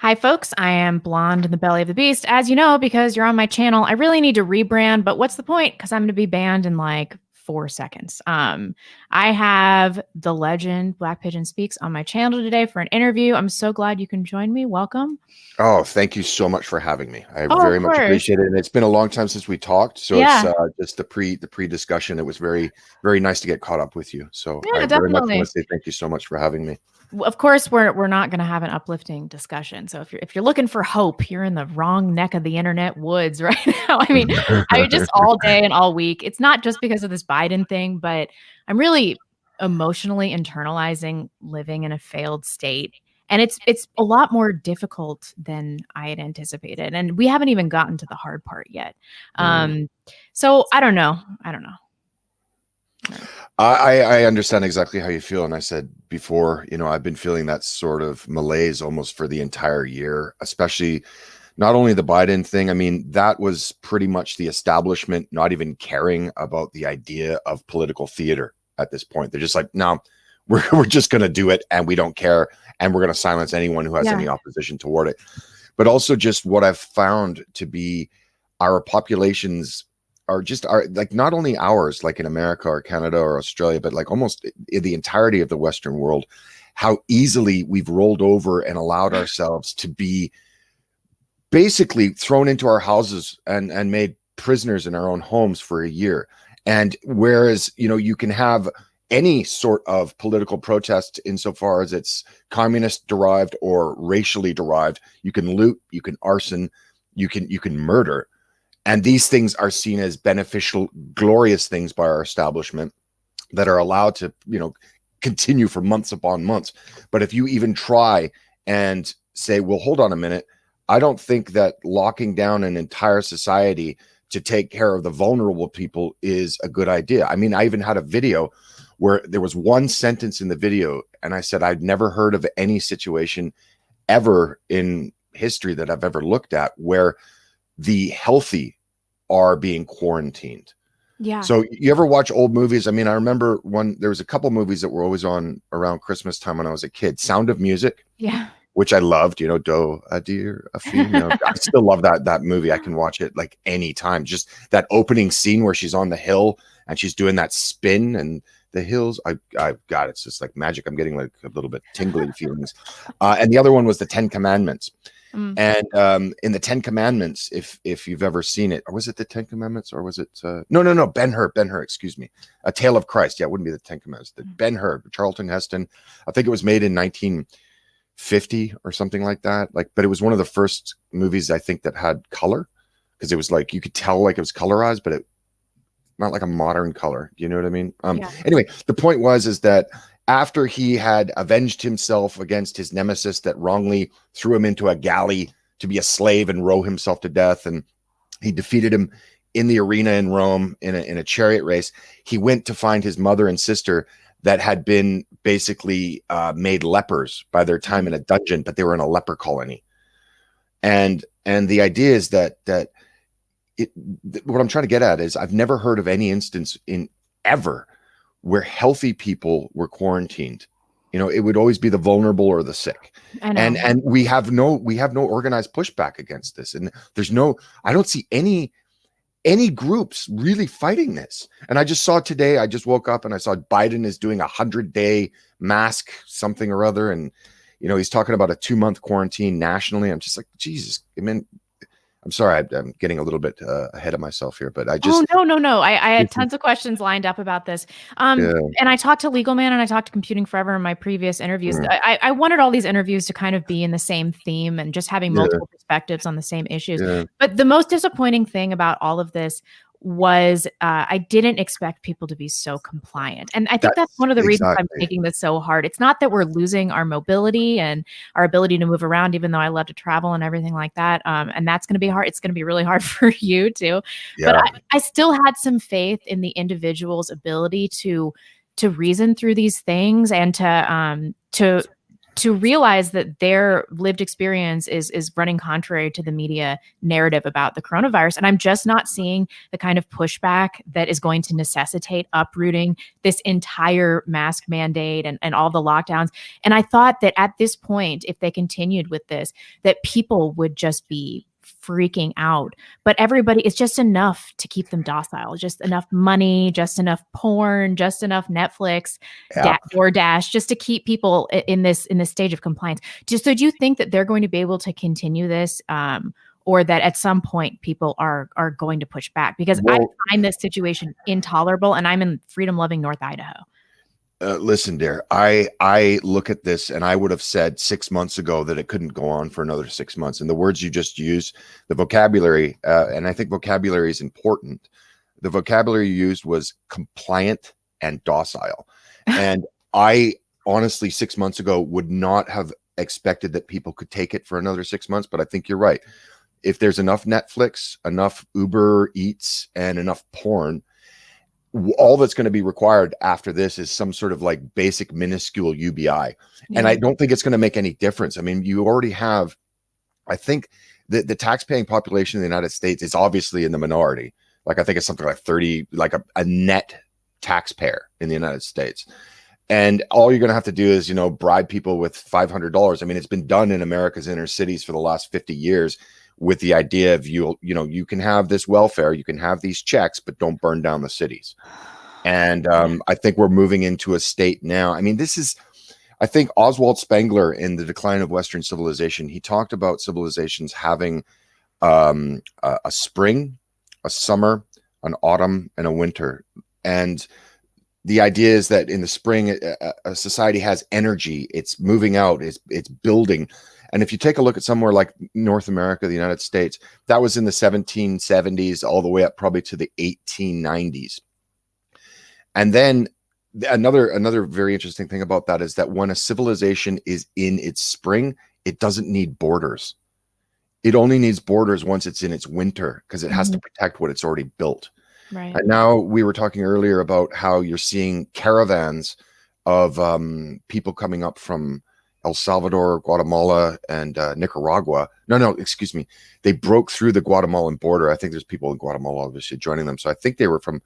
Hi, folks. I am blonde in the belly of the beast, as you know, because you're on my channel. I really need to rebrand, but what's the point? Because I'm going to be banned in like 4 seconds. I have the legend Black Pigeon Speaks on my channel today for an interview. I'm so glad you can join me. Welcome. Oh, thank you so much for having me. I Oh, of very much course. appreciate it. And it's been a long time since we talked. So it's Yeah. just the pre discussion. It was very nice to get caught up with you. So Yeah, I very much want definitely. to say thank you so much for having me. Of course, we're not going to have an uplifting discussion. So if you're looking for hope, you're in the wrong neck of the internet woods right now. I mean, I just all day and all week. It's not just because of this Biden thing, but I'm really emotionally internalizing living in a failed state. And it's a lot more difficult than I had anticipated. And we haven't even gotten to the hard part yet. Mm. So I don't know. I don't know. I understand exactly how you feel. And I said before, I've been feeling that sort of malaise almost for the entire year, especially not only the Biden thing. I mean, that was pretty much the establishment not even caring about the idea of political theater at this point. They're just like, no, we're just going to do it and we don't care. And we're going to silence anyone who has Yeah. any opposition toward it. But also just what I've found to be our populations are like not only ours, like in America or Canada or Australia, but like almost in the entirety of the Western world, how easily we've rolled over and allowed ourselves to be basically thrown into our houses and made prisoners in our own homes for a year. And whereas, you can have any sort of political protest insofar as it's communist derived or racially derived, you can loot, you can arson, you can murder. And these things are seen as beneficial, glorious things by our establishment that are allowed to, continue for months upon months. But if you even try and say, well, hold on a minute, I don't think that locking down an entire society to take care of the vulnerable people is a good idea. I mean, I even had a video where there was one sentence in the video, and I said, I'd never heard of any situation ever in history that I've ever looked at where the healthy are being quarantined. Yeah. So you ever watch old movies? I mean, I remember there was a couple movies that were always on around Christmas time when I was a kid. Sound of Music, Yeah. which I loved, do a deer, a female. I still love that movie. I can watch it like anytime. Just that opening scene where she's on the hill and she's doing that spin and the hills. I got it's just like magic. I'm getting like a little bit tingly feelings. And the other one was the Ten Commandments. Mm. And in the Ten Commandments, if you've ever seen it, or was it the Ten Commandments, or was it no, Ben-Hur, excuse me, A Tale of Christ. Yeah, it wouldn't be the Ten Commandments. The Ben-Hur, Charlton Heston. I think it was made in 1950 or something like that. But it was one of the first movies I think that had color, because it was like you could tell like it was colorized, but it not like a modern color. Do you know what I mean? Yeah. Anyway, the point is that after he had avenged himself against his nemesis that wrongly threw him into a galley to be a slave and row himself to death, and he defeated him in the arena in Rome in a chariot race, he went to find his mother and sister that had been basically made lepers by their time in a dungeon, but they were in a leper colony. And the idea is that what I'm trying to get at is I've never heard of any instance in ever where healthy people were quarantined. It would always be the vulnerable or the sick. I know. And we have no organized pushback against this. And I don't see any groups really fighting this. And I just saw today, I just woke up and I saw Biden is doing 100-day mask something or other. And, he's talking about a 2-month quarantine nationally. I'm just like, Jesus, I mean, I'm sorry, I'm getting a little bit ahead of myself here, but I just. Oh, no. I had tons of questions lined up about this. Yeah. And I talked to Legal Man and I talked to Computing Forever in my previous interviews. I wanted all these interviews to kind of be in the same theme and just having multiple perspectives on the same issues. Yeah. But the most disappointing thing about all of this was I didn't expect people to be so compliant. And I think that's one of the reasons I'm taking this so hard. It's not that we're losing our mobility and our ability to move around, even though I love to travel and everything like that. And that's going to be hard. It's going to be really hard for you too. Yeah. But I still had some faith in the individual's ability to reason through these things and to to realize that their lived experience is running contrary to the media narrative about the coronavirus. And I'm just not seeing the kind of pushback that is going to necessitate uprooting this entire mask mandate and all the lockdowns. And I thought that at this point, if they continued with this, that people would just be freaking out. But everybody, it's just enough to keep them docile, just enough money, just enough porn, just enough Netflix, Yeah. DoorDash, just to keep people in this stage of compliance. So do you think that they're going to be able to continue this, or that at some point people are going to push back? Because I find this situation intolerable, and I'm in freedom-loving North Idaho. Listen, dear, I look at this, and I would have said 6 months ago that it couldn't go on for another 6 months. And the words you just used, the vocabulary, and I think vocabulary is important. The vocabulary you used was compliant and docile. And I honestly, 6 months ago, would not have expected that people could take it for another 6 months. But I think you're right. If there's enough Netflix, enough Uber Eats, and enough porn, all that's going to be required after this is some sort of like basic minuscule UBI. Yeah. And I don't think it's going to make any difference. I mean, you already have, I think the tax-paying population in the United States is obviously in the minority. Like, I think it's something like 30, like a net taxpayer in the United States. And all you're going to have to do is, bribe people with $500. I mean, it's been done in America's inner cities for the last 50 years. With the idea of you can have this welfare, you can have these checks, but don't burn down the cities. And I think we're moving into a state now. I mean, I think Oswald Spengler in The Decline of Western Civilization, he talked about civilizations having a spring, a summer, an autumn, and a winter. And the idea is that in the spring, a society has energy. It's moving out. It's building. And if you take a look at somewhere like North America, the United States, that was in the 1770s all the way up probably to the 1890s. And then another very interesting thing about that is that when a civilization is in its spring, it doesn't need borders. It only needs borders once it's in its winter, because it has to protect what it's already built. Right. And now we were talking earlier about how you're seeing caravans of people coming up from El Salvador, Guatemala, and Nicaragua. No, excuse me. They broke through the Guatemalan border. I think there's people in Guatemala obviously joining them. So I think they were from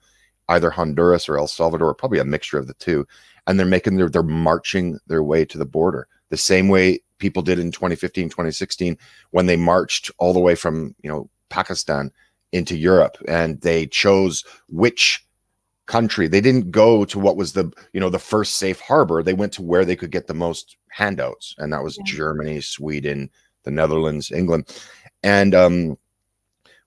either Honduras or El Salvador, probably a mixture of the two. And they're marching their way to the border the same way people did in 2015, 2016, when they marched all the way from, Pakistan into Europe, and they chose which country. They didn't go to what was the first safe harbor. They went to where they could get the most handouts, and that was Germany, Sweden, the Netherlands, England. And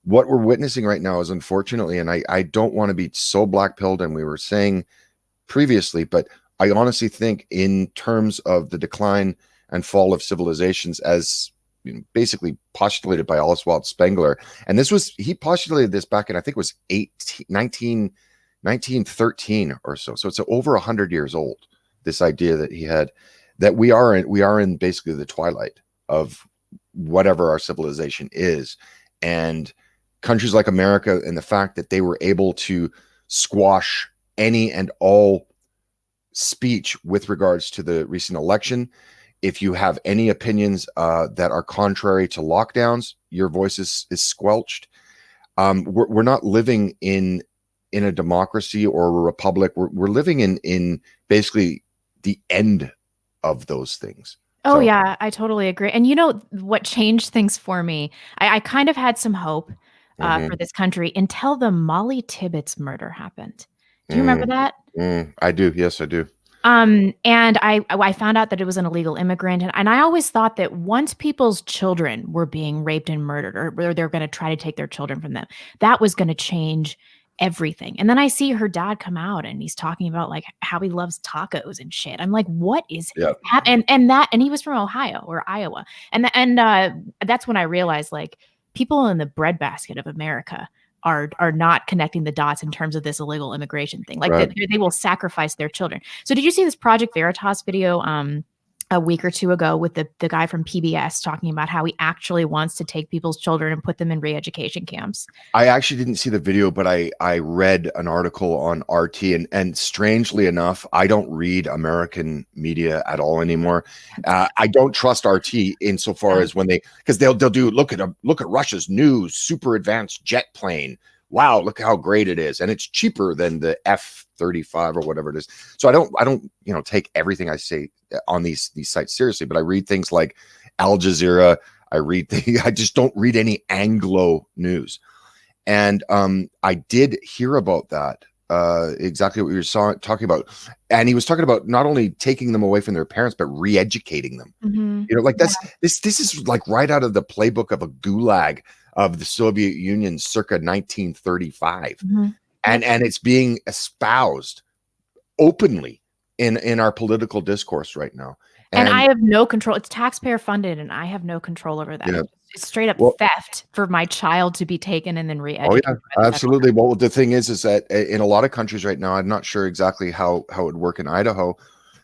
what we're witnessing right now is, unfortunately, and I don't want to be so black-pilled, and we were saying previously, but I honestly think in terms of the decline and fall of civilizations, as basically postulated by Oswald Spengler, and he postulated this back in, I think it was 1913 or so. So it's over 100 years old, this idea that he had, that we are in basically the twilight of whatever our civilization is. And countries like America, and the fact that they were able to squash any and all speech with regards to the recent election. If you have any opinions that are contrary to lockdowns, your voice is squelched. We're not living in a democracy or a republic. We're living in basically the end of those things. Oh, yeah, I totally agree. And what changed things for me? I kind of had some hope for this country until the Molly Tibbetts murder happened. Do you remember that? I do. Yes, I do. And I found out that it was an illegal immigrant. And I always thought that once people's children were being raped and murdered, or they're going to try to take their children from them, that was going to change everything. And then I see her dad come out, and he's talking about like how he loves tacos and shit. I'm like, what is happening? And he was from Ohio or Iowa. And that's when I realized, like, people in the breadbasket of America are not connecting the dots in terms of this illegal immigration thing. Like, they will sacrifice their children. So did you see this Project Veritas video a week or two ago with the guy from PBS talking about how he actually wants to take people's children and put them in re-education camps. I actually didn't see the video, but I read an article on RT, and strangely enough, I don't read American media at all anymore. I don't trust RT insofar as when because they'll do look at Russia's new super advanced jet plane. Wow, look how great it is, and it's cheaper than the F-35 or whatever it is. So I don't take everything I say on these sites seriously, but I read things like Al Jazeera. I just don't read any Anglo news. And I did hear about that, exactly what you were talking about. And he was talking about not only taking them away from their parents, but re-educating them. Like this is like right out of the playbook of a gulag of the Soviet Union circa 1935. And it's being espoused openly in our political discourse right now. And I have no control. It's taxpayer funded, and I have no control over that. It's straight up theft for my child to be taken and then re-educated. Oh yeah, absolutely. Well, the thing is that in a lot of countries right now, I'm not sure exactly how it would work in Idaho,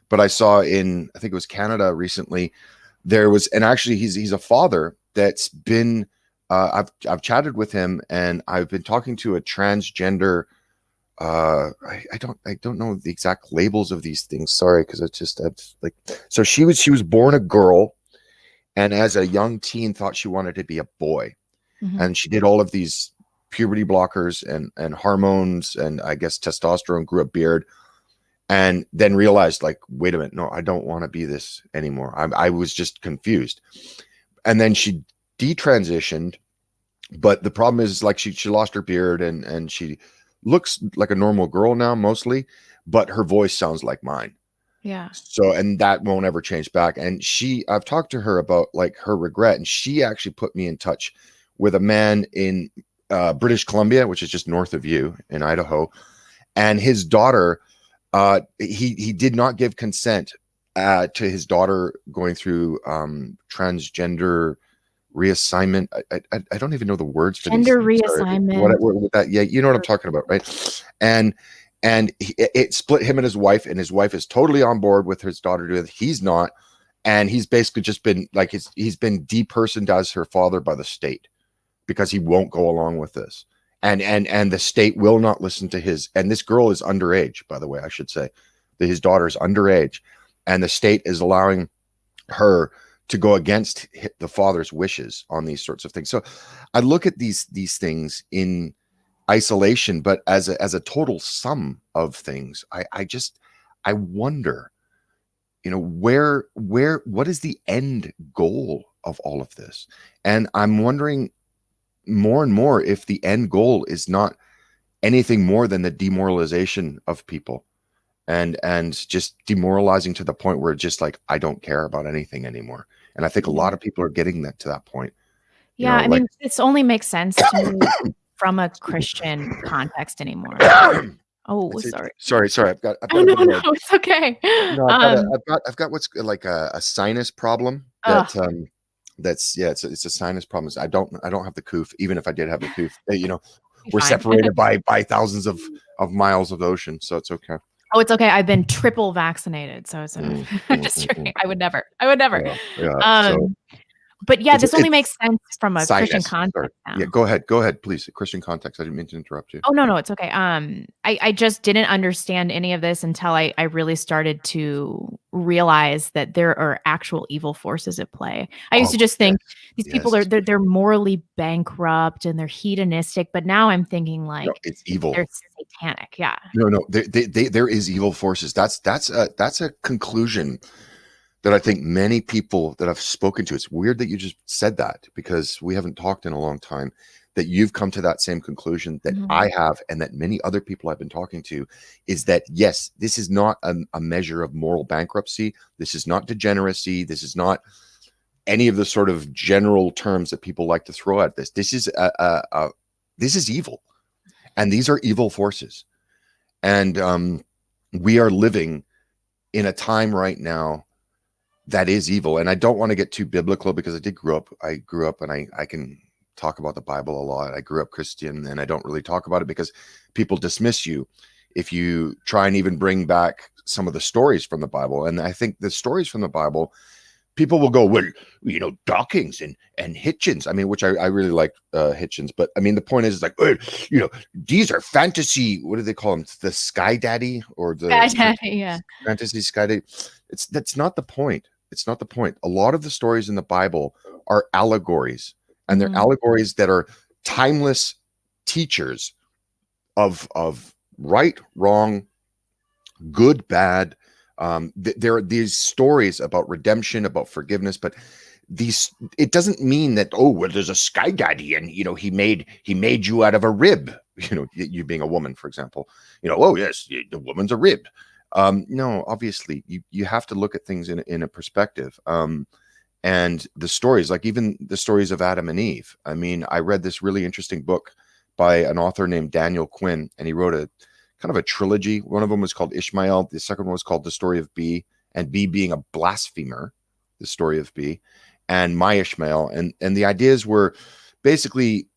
but I saw I think it was Canada recently, there was, and actually he's a father that's been, I've chatted with him, and I've been talking to a transgender. I don't know the exact labels of these things. Sorry, because it's just so she was born a girl, and as a young teen thought she wanted to be a boy, and she did all of these puberty blockers and hormones, and I guess testosterone, grew a beard, and then realized, like, wait a minute, no, I don't want to be this anymore. I was just confused, and then she detransitioned, but the problem is, like, she lost her beard, and she looks like a normal girl now mostly, but her voice sounds like mine. Yeah. So, and that won't ever change back. And I've talked to her about like her regret, and she actually put me in touch with a man in British Columbia, which is just north of you in Idaho, and his daughter. He did not give consent to his daughter going through transgender reassignment. I don't even know the words for gender reassignment. What that, yeah, you know what I'm talking about, right? And it split him and his wife is totally on board with his daughter doing it. He's not, and he's basically just been like he's been depersoned as her father by the state because he won't go along with this, and the state will not listen to his. And this girl is underage, by the way. I should say that his daughter is underage, and the state is allowing her to go against the father's wishes on these sorts of things. So I look at these what in isolation, but as a total sum of things, I wonder, what is the end goal of all of this? And I'm wondering more and more if the end goal is not anything more than the demoralization of people, and just demoralizing to the point where it's just like, I don't care about anything anymore. And I think a lot of people are getting to that point. Yeah, I mean, this only makes sense to me from a Christian context anymore. Oh, sorry. I've got no, it's okay. No, I've got what's like a sinus problem that it's a sinus problem. I don't have the coof, even if I did have the coof. We're separated by thousands of miles of ocean, so it's okay. Oh, it's okay. I've been triple vaccinated, so it's just joking. I would never. Yeah, but yeah, this only makes sense from a Christian context. Yeah, go ahead, please. A Christian context. I didn't mean to interrupt you. Oh, no, it's okay. I just didn't understand any of this until I really started to realize that there are actual evil forces at play. I used to just think these people they're morally bankrupt and they're hedonistic, but now I'm thinking like it's evil. They're satanic. Yeah. No, there is evil forces. That's a conclusion that I think many people that I've spoken to, it's weird that you just said that because we haven't talked in a long time, that you've come to that same conclusion that I have, and that many other people I've been talking to, is that, yes, this is not a measure of moral bankruptcy. This is not degeneracy. This is not any of the sort of general terms that people like to throw at this. This is this is evil, and these are evil forces. And we are living in a time right now that is evil. And I don't want to get too biblical because I grew up and I can talk about the Bible a lot. I grew up Christian, and I don't really talk about it because people dismiss you if you try and even bring back some of the stories from the Bible. And I think the stories from the Bible, people will go, well, Dawkins and Hitchens. I mean, which I really like Hitchens, but I mean, the point is like, well, these are fantasy. What do they call them? The Sky Daddy or Sky Daddy, yeah. Fantasy Sky Daddy. That's not the point. It's not the point. A lot of the stories in the Bible are allegories, and they're allegories that are timeless teachers of right, wrong, good, bad. There are these stories about redemption, about forgiveness, but it doesn't mean that, oh, well, there's a Sky Daddy and he made you out of a rib, you being a woman, for example, oh yes, the woman's a rib. No, obviously you have to look at things in a perspective. And the stories, like even the stories of Adam and Eve. I mean, I read this really interesting book by an author named Daniel Quinn, and he wrote a kind of a trilogy. One of them was called Ishmael. The second one was called The Story of B, and B being a blasphemer, the story of B, and My Ishmael. And the ideas were basically,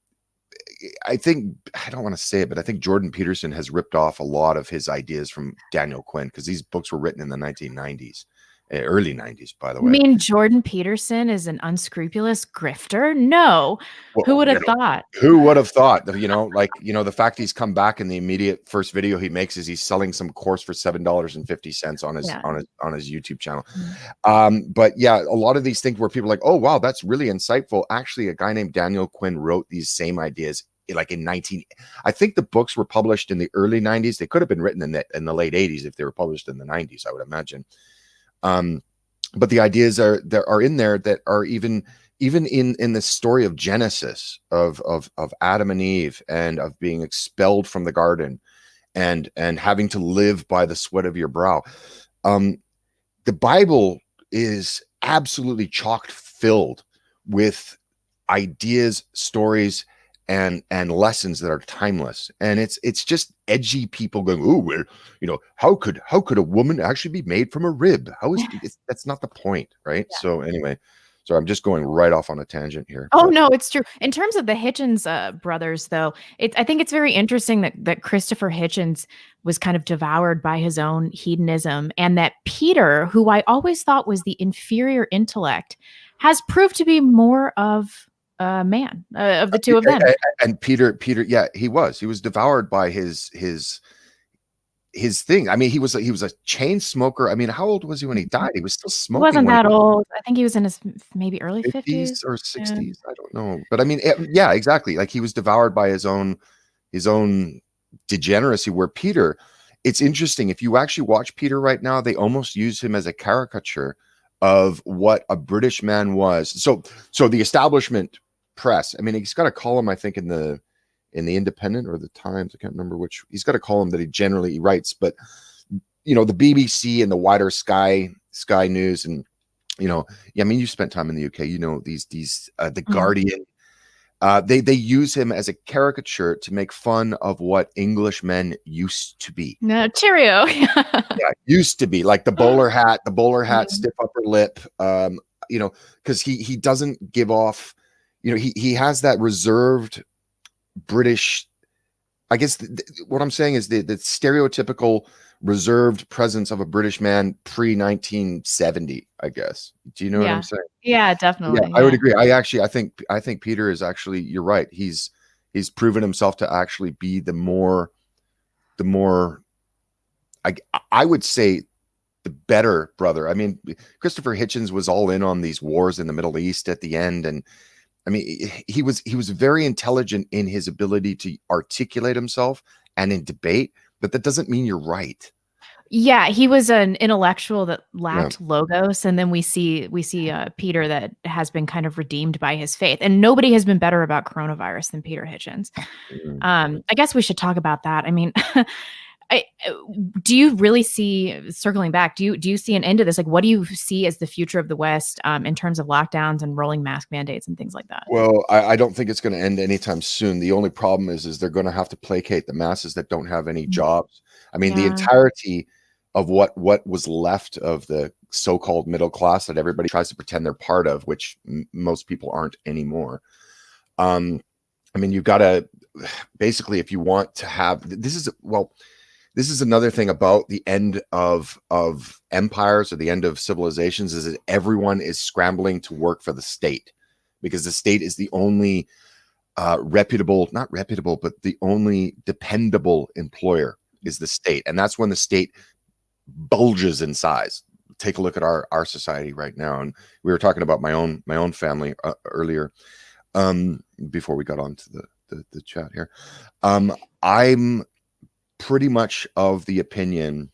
I don't want to say it, but I think Jordan Peterson has ripped off a lot of his ideas from Daniel Quinn, because these books were written in the 1990s. Early 90s, by the way. You mean Jordan Peterson is an unscrupulous grifter? No. Well, who would have thought? Who would have thought? The fact he's come back in the immediate first video he makes is he's selling some course for $7.50 on his YouTube channel. But yeah, a lot of these things where people are like, oh wow, that's really insightful. Actually, a guy named Daniel Quinn wrote these same ideas like in I think the books were published in the early 90s. They could have been written in the late 80s if they were published in the 90s, I would imagine. But the ideas are in there that are even in the story of Genesis of Adam and Eve, and of being expelled from the garden and having to live by the sweat of your brow. The Bible is absolutely chock filled with ideas, stories, and lessons that are timeless. And it's just edgy people going, oh, well, how could a woman actually be made from a rib? That's not the point, right? Yeah. So anyway, so I'm just going right off on a tangent here. Oh, no, it's true. In terms of the Hitchens brothers, though, I think it's very interesting that Christopher Hitchens was kind of devoured by his own hedonism, and that Peter, who I always thought was the inferior intellect, has proved to be more of man of the two of them. And Peter, yeah, he was devoured by his thing. I mean, he was a chain smoker. I mean, how old was he when he died? He was still smoking. He wasn't that old. I think he was in his maybe early 50s or 60s. Yeah. I don't know, but I mean, yeah, exactly. Like he was devoured by his own degeneracy. Where Peter, it's interesting. If you actually watch Peter right now, they almost use him as a caricature of what a British man was. So the establishment press, I mean, he's got a column, I think, in the Independent or the Times, I can't remember which. He's got a column that he generally writes, but the BBC and the wider Sky News, and yeah, I mean, you spent time in the UK, these the Guardian, they use him as a caricature to make fun of what Englishmen used to be. No, cheerio. Yeah, used to be like the bowler hat, stiff upper lip, because he doesn't give off. He has that reserved British, I guess what I'm saying is the stereotypical reserved presence of a British man pre-1970, I guess. Do you know what I'm saying? Yeah, definitely. Yeah, I would agree. I think Peter is actually, you're right. He's proven himself to actually be the more I would say the better brother. I mean, Christopher Hitchens was all in on these wars in the Middle East at the end, and I mean, he was very intelligent in his ability to articulate himself and in debate, but that doesn't mean you're right. Yeah, he was an intellectual that lacked logos, and then we see Peter that has been kind of redeemed by his faith. And nobody has been better about coronavirus than Peter Hitchens. I guess we should talk about that. I mean, do you really see, circling back, do you see an end to this? Like, what do you see as the future of the West in terms of lockdowns and rolling mask mandates and things like that? Well, I don't think it's going to end anytime soon. The only problem is they're going to have to placate the masses that don't have any jobs. I mean, the entirety of what was left of the so-called middle class that everybody tries to pretend they're part of, which most people aren't anymore. I mean, you've got to basically, if you want to have, this is another thing about the end of empires or the end of civilizations, is that everyone is scrambling to work for the state, because the state is the only reputable, not reputable, but the only dependable employer is the state. And that's when the state bulges in size. Take a look at our society right now. And we were talking about my own family earlier, before we got on to the chat here. I'm pretty much of the opinion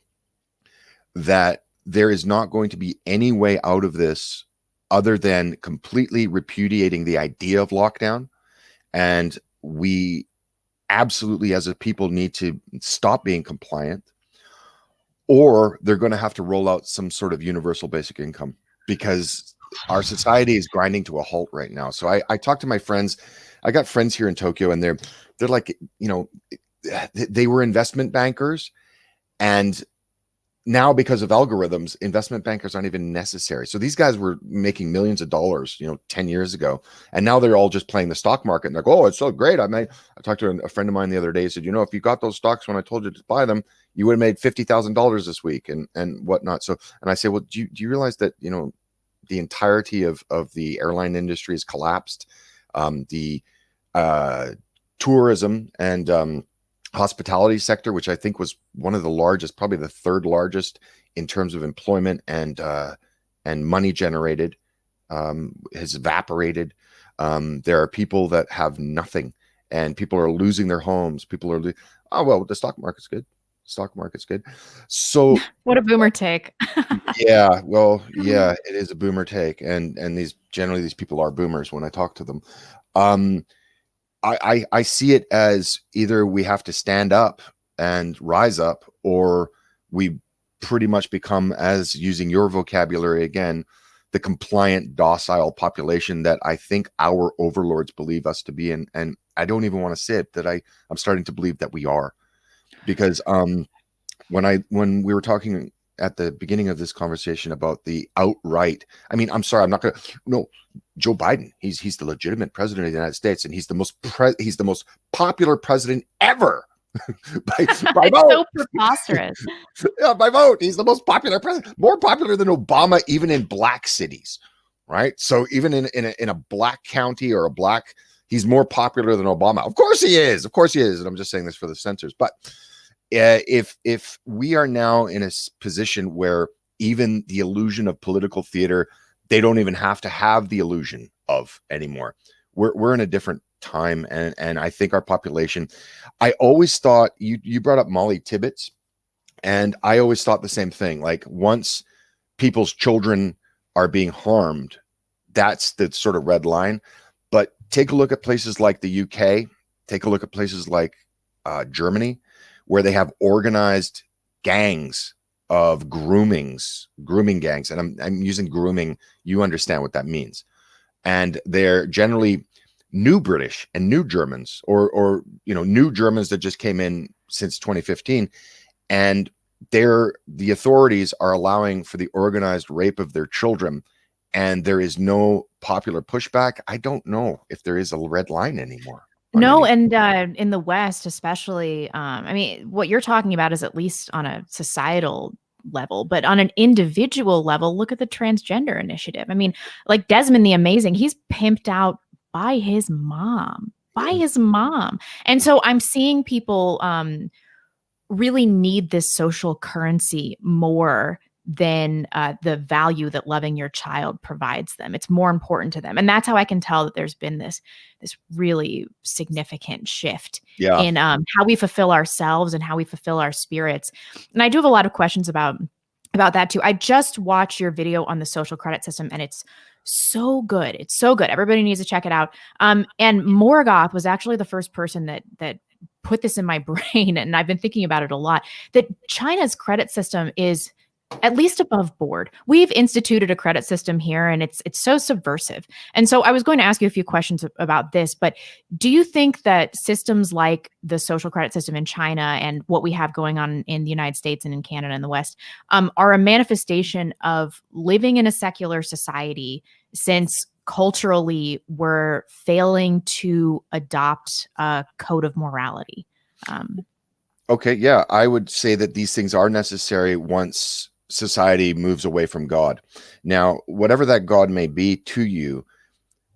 that there is not going to be any way out of this other than completely repudiating the idea of lockdown. And we absolutely, as a people, need to stop being compliant, or they're going to have to roll out some sort of universal basic income, because our society is grinding to a halt right now. So I talk to my friends. I got friends here in Tokyo, and they're like, they were investment bankers, and now because of algorithms, investment bankers aren't even necessary. So these guys were making millions of dollars, 10 years ago. And now they're all just playing the stock market. And they're like, oh, it's so great. I talked to a friend of mine the other day. He said, if you got those stocks when I told you to buy them, you would have made $50,000 this week and whatnot. So, and I say, well, do you realize that, the entirety of the airline industry has collapsed? The tourism and hospitality sector, which I think was one of the largest, probably the third largest in terms of employment and money generated, has evaporated. There are people that have nothing, and people are losing their homes. People are, oh, well, the stock market's good. Stock market's good. So what a boomer take. Yeah, well, yeah, it is a boomer take. And these people are boomers when I talk to them. I see it as either we have to stand up and rise up, or we pretty much become, as using your vocabulary again, the compliant, docile population that I think our overlords believe us to be. And I don't even want to say it, that I'm starting to believe that we are. Because when we were talking at the beginning of this conversation about the outright, I mean, I'm sorry, I'm not going to, no, Joe Biden, he's the legitimate president of the United States, and he's the most popular president ever. by vote. So preposterous. Yeah, by vote. He's the most popular president, more popular than Obama, even in black cities, right? So even in a black county or he's more popular than Obama. Of course he is. And I'm just saying this for the censors. But if we are now in a position where even the illusion of political theater, they don't even have to have the illusion of anymore. We're in a different time, and I think our population, I always thought, you brought up Molly Tibbetts, and I always thought the same thing. Like, once people's children are being harmed, that's the sort of red line. But take a look at places like the UK, take a look at places like Germany, where they have organized gangs of grooming gangs. And I'm using grooming. You understand what that means. And they're generally new British and new Germans, or new Germans that just came in since 2015. And the authorities are allowing for the organized rape of their children. And there is no popular pushback. I don't know if there is a red line anymore. No, and in the West, especially, I mean, what you're talking about is at least on a societal level, but on an individual level, look at the transgender initiative. I mean, like Desmond the Amazing, he's pimped out by his mom, And so I'm seeing people really need this social currency more than the value that loving your child provides them. It's more important to them. And that's how I can tell that there's been this really significant shift in how we fulfill ourselves and how we fulfill our spirits. And I do have a lot of questions about that too. I just watched your video on the social credit system, and it's so good. It's so good. Everybody needs to check it out. And Morgoth was actually the first person that put this in my brain, and I've been thinking about it a lot, that China's credit system is at least above board. We've instituted a credit system here, and it's so subversive. And so I was going to ask you a few questions about this, but do you think that systems like the social credit system in China and what we have going on in the United States and in Canada and the West are a manifestation of living in a secular society, since culturally we're failing to adopt a code of morality? Okay, yeah, I would say that these things are necessary once society moves away from God. Now, whatever that God may be to you,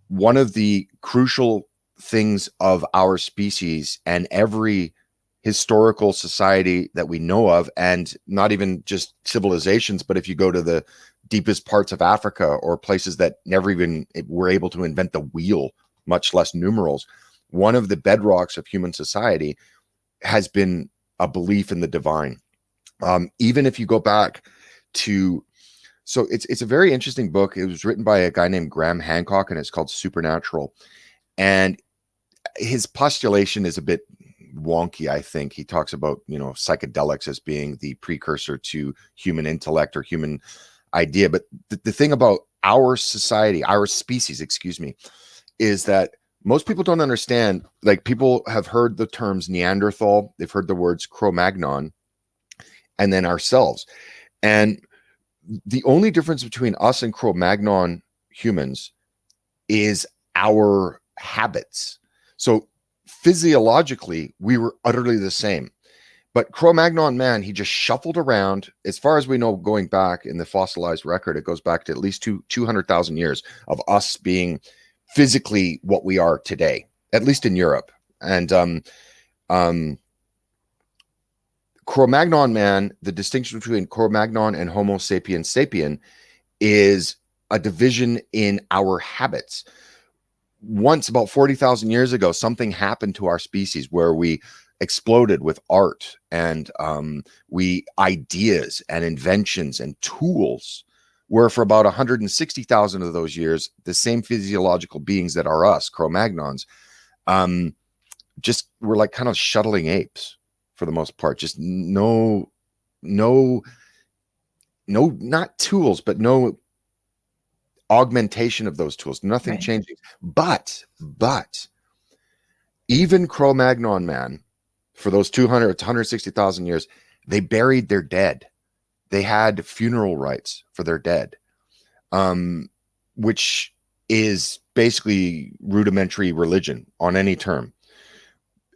one of the crucial things of our species and every historical society that we know of, and not even just civilizations, but if you go to the deepest parts of Africa or places that never even were able to invent the wheel, much less numerals, one of the bedrocks of human society has been a belief in the divine. Even if you go back to, so it's a very interesting book. It was written by a guy named Graham Hancock, and it's called Supernatural. And his postulation is a bit wonky. I think he talks about, psychedelics as being the precursor to human intellect or human idea. But the thing about our society, our species, excuse me, is that most people don't understand. Like, people have heard the terms Neanderthal, they've heard the words Cro-Magnon, and then ourselves. And the only difference between us and Cro-Magnon humans is our habits. So physiologically, we were utterly the same. But Cro-Magnon man, he just shuffled around. As far as we know, going back in the fossilized record, it goes back to at least 200,000 years of us being physically what we are today, at least in Europe. And Cro-Magnon man, the distinction between Cro-Magnon and Homo sapiens sapien is a division in our habits. Once, about 40,000 years ago, something happened to our species where we exploded with art and we ideas and inventions and tools, where for about 160,000 of those years, the same physiological beings that are us, Cro-Magnons, just were like kind of shuttling apes for the most part. Just no, not tools, but no augmentation of those tools, nothing Right. changing. But even Cro-Magnon man, for those 200 to 160,000 years, they buried their dead. They had funeral rites for their dead, which is basically rudimentary religion on any term.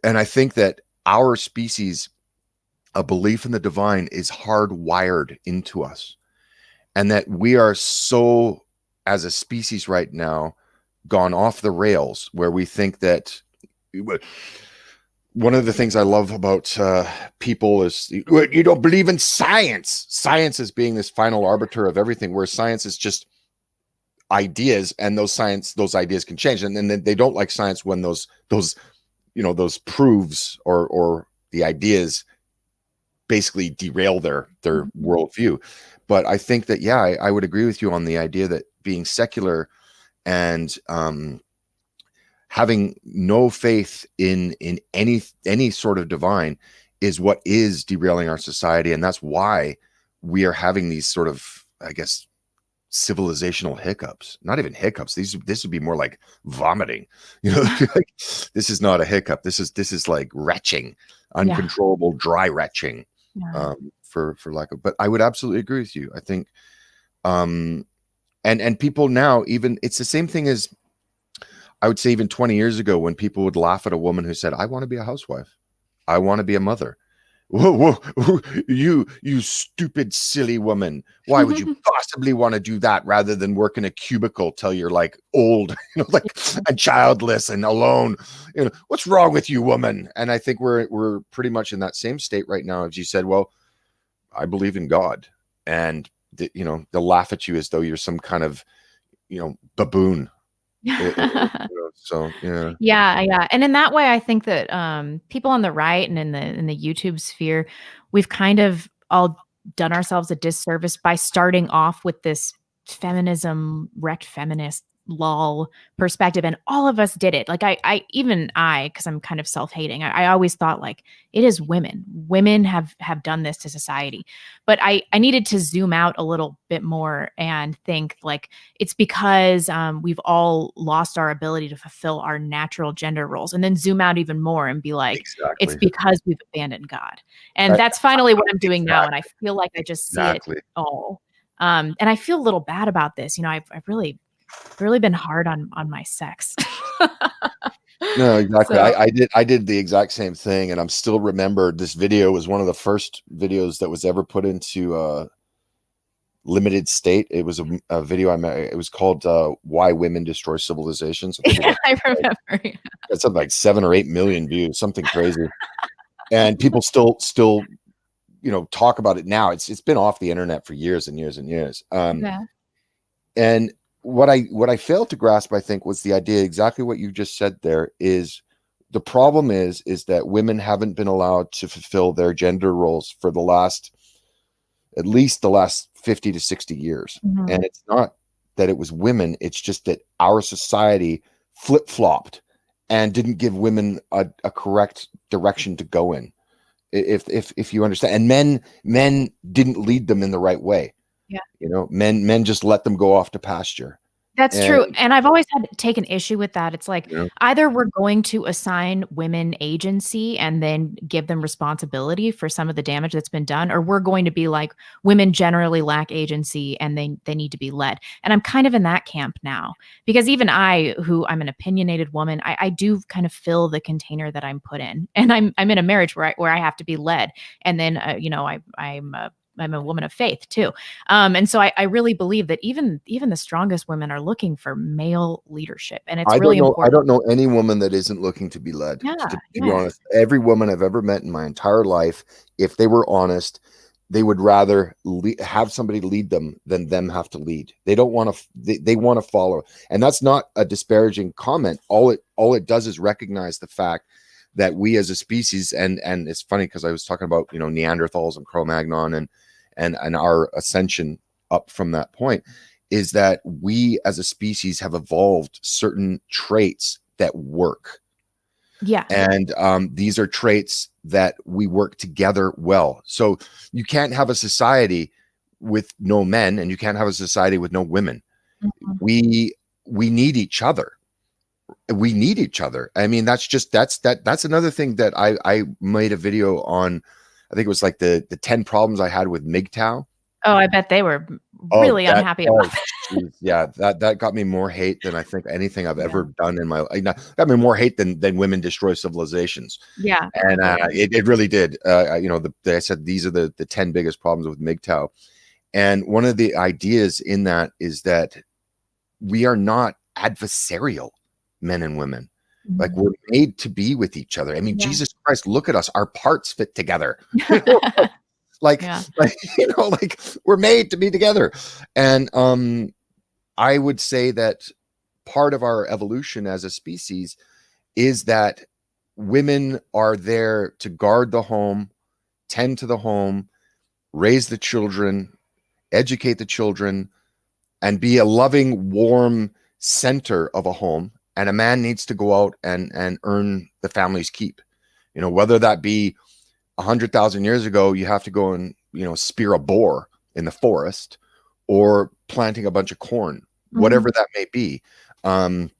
And I think that our species, a belief in the divine, is hardwired into us, and that we are so, as a species right now, gone off the rails, where we think that one of the things I love about people is you don't believe in science as being this final arbiter of everything, where science is just ideas, and those ideas can change, and then they don't like science when those proofs or the ideas basically derail their worldview. But I think that, yeah, I would agree with you on the idea that being secular and having no faith in any sort of divine is what is derailing our society. And that's why we are having these sort of, I guess, civilizational hiccups. Not even hiccups. This would be more like vomiting. Like, this is not a hiccup. This is like retching, uncontrollable, dry retching. Yeah. For lack of, but I would absolutely agree with you. I think, and people now, even, it's the same thing as, I would say, even 20 years ago, when people would laugh at a woman who said, I want to be a housewife, I want to be a mother. Whoa, you stupid, silly woman. Why would you possibly want to do that rather than work in a cubicle till you're like old, like, and childless and alone? What's wrong with you, woman? And I think we're pretty much in that same state right now. As you said, well, I believe in God, and they'll laugh at you as though you're some kind of, baboon. So yeah. Yeah. And in that way, I think that people on the right and in the YouTube sphere, we've kind of all done ourselves a disservice by starting off with this feminism, wrecked feminist lol perspective, and all of us did it. Like because I'm kind of self-hating, I always thought, like, it is women have done this to society. But I needed to zoom out a little bit more and think, like, it's because we've all lost our ability to fulfill our natural gender roles, and then zoom out even more and be like, it's Exactly. because we've abandoned God. And that's finally what I'm doing now, and I feel like I just see Exactly. it all. And I feel a little bad about this. I've really been hard on my sex. No, exactly. So I did the exact same thing, and I'm still remembered. This video was one of the first videos that was ever put into limited state. It was a video I made. It was called "Why Women Destroy Civilizations." I think it yeah, got I like, remember. Yeah. got something like 7 or 8 million views, something crazy. And people still talk about it now. It's been off the internet for years and years and years. Yeah. And what I failed to grasp, I think, was the idea exactly what you just said. There is the problem is that women haven't been allowed to fulfill their gender roles for at least the last 50 to 60 years. Mhm. And it's not that it was women, it's just that our society flip-flopped and didn't give women a correct direction to go in. If you understand. And men didn't lead them in the right way. Yeah. Men just let them go off to pasture. That's And true, and I've always had taken issue with that. It's like, you know, either we're going to assign women agency and then give them responsibility for some of the damage that's been done, or we're going to be like, women generally lack agency and they need to be led. And I'm kind of in that camp now, because even I'm an opinionated woman, I do kind of fill the container that I'm put in, and I'm in a marriage where I have to be led, and then I'm a woman of faith too. And so I really believe that even the strongest women are looking for male leadership, and it's really I important. don't know any woman that isn't looking to be led. Yeah, To be yeah. honest, every woman I've ever met in my entire life, if they were honest, they would rather have somebody lead them than them have to lead. They don't want to. They want to follow, and that's not a disparaging comment. All it does is recognize the fact that we as a species, and it's funny because I was talking about Neanderthals and Cro-Magnon and our ascension up from that point, is that we as a species have evolved certain traits that work. Yeah. And these are traits that we work together well. So you can't have a society with no men, and you can't have a society with no women. Mhm. We need each other. We need each other. I mean, that's another thing that I made a video on. I think it was like the 10 problems I had with MGTOW. Oh, I bet they were Oh, really unhappy about that. geez, yeah, that got me more hate than I think anything I've Yeah. ever done in my life. Got me more hate than women destroy civilizations. Yeah, And absolutely. it really did. I said these are the 10 biggest problems with MGTOW. And one of the ideas in that is that we are not adversarial, men and women. Like, Mhm. we're made to be with each other. I mean, Yeah. Jesus Christ, look at us. Our parts fit together. like, Yeah. like we're made to be together. And I would say that part of our evolution as a species is that women are there to guard the home, tend to the home, raise the children, educate the children, and be a loving, warm center of a home. And a man needs to go out and earn the family's keep. Whether that be 100,000 years ago, you have to go and spear a boar in the forest, or planting a bunch of corn, Mhm. whatever that may be. And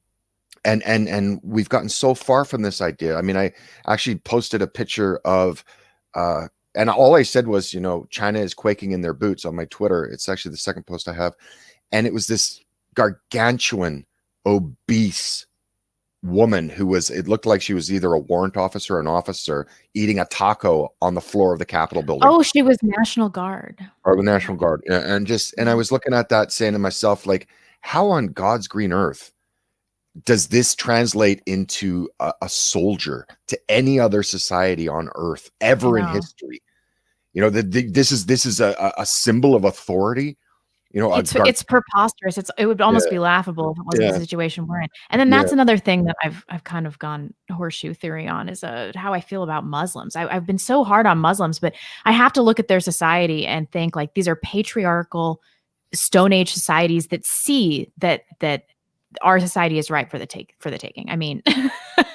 we've gotten so far from this idea. I mean, I actually posted a picture of and all I said was, China is quaking in their boots on my Twitter. It's actually the second post I have. And it was this gargantuan, obese woman it looked like she was either a warrant officer or an officer, eating a taco on the floor of the Capitol building, Oh, she was National Guard. or the Yeah. National Guard. And I Mhm. was looking at that saying to myself, like, how on God's green earth does this translate into a soldier to any other society on earth I ever in know. history? This is a symbol of authority. A guard. It's preposterous. It would almost Yeah, be laughable if it wasn't the yeah, situation we're in. And then yeah. that's another thing that I've kind of gone horseshoe theory on, is how I feel about Muslims. I've been so hard on Muslims, but I have to look at their society and think, like, these are patriarchal Stone Age societies that see that our society is right for the taking. I mean,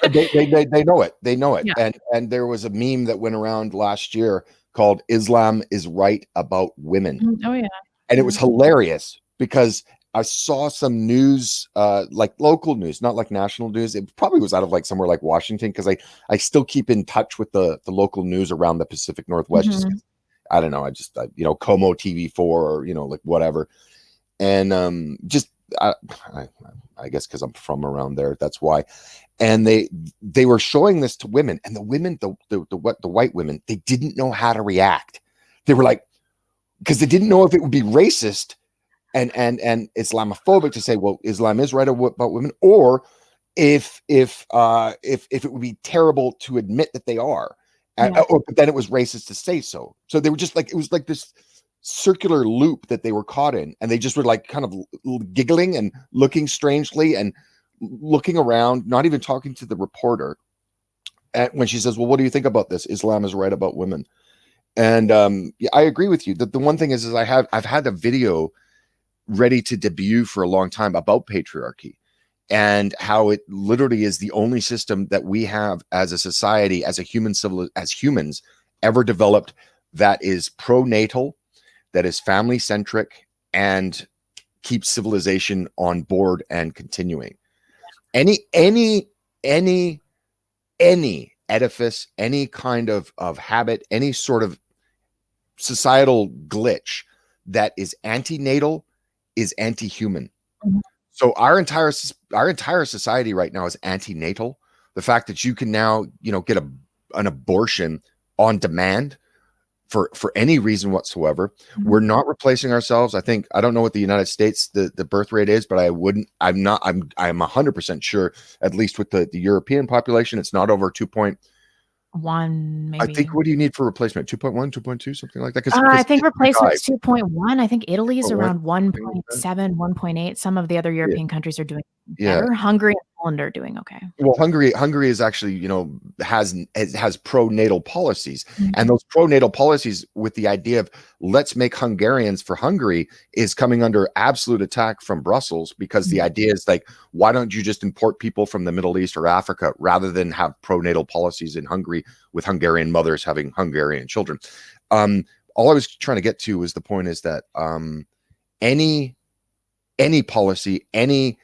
They know it. They know it. yeah. And there was a meme that went around last year called "Islam is right about women," Oh yeah. and it Yeah. was hilarious because I saw some news, like local news, not like national news. It probably was out of like somewhere like Washington, because I still keep in touch with the local news around the Pacific Northwest. Just Mhm. I don't know, I just Como TV4, or like whatever, and just I, I, I guess because I'm from around there, that's why. And they were showing this to women, and the women, the white women, they didn't know how to react. They were like, because they didn't know if it would be racist and Islamophobic to say, well, Islam is right about women, or if it would be terrible to admit that they are, but then it was racist to say so. So they were just like, it was like this circular loop that they were caught in, and they just were like kind of giggling and looking strangely and looking around, not even talking to the reporter. And when she says, well, what do you think about this? Islam is right about women. And yeah, I agree with you. The one thing is I've had a video ready to debut for a long time about patriarchy and how it literally is the only system that we have as a society, as humans ever developed, that is pronatal, that is family centric, and keeps civilization on board and continuing. Any edifice, any kind of habit, any sort of societal glitch that is antenatal is anti-human. Mhm. So our entire society right now is antenatal. The fact that you can now, get an abortion on demand for any reason whatsoever. Mhm. We're not replacing ourselves. I don't know what the United States the birth rate is, but I'm 100% sure, at least with the European population, it's not over 2. 1 I maybe. think, what do you need for replacement? 2.1, 2.2, something like that? I think replacement's 2.1. I think Italy's around 1.7, 1.8. Some of the other Yeah. European countries are doing Yeah. better. Hungary and Poland are doing okay. Well, Hungary is actually, has pronatal policies, Mhm. and those pronatal policies, with the idea of let's make Hungarians for Hungary, is coming under absolute attack from Brussels, because the idea is like, why don't you just import people from the Middle East or Africa rather than have pronatal policies in Hungary with Hungarian mothers having Hungarian children? All I was trying to get to is the point is that any policy, any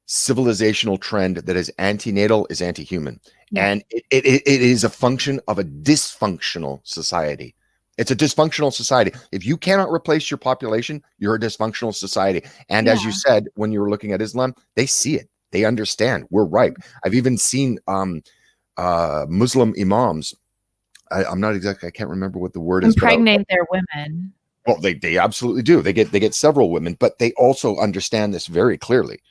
civilizational trend that is antenatal is anti-human. Yeah. And it is a function of a dysfunctional society. It's a dysfunctional society. If you cannot replace your population, you're a dysfunctional society. And as you said, when you were looking at Islam, they see it. They understand we're ripe. I've even seen Muslim imams. I'm not exactly, I can't remember what the word is. Impregnate their women. Well, they absolutely do. They get several women, but they also understand this very clearly.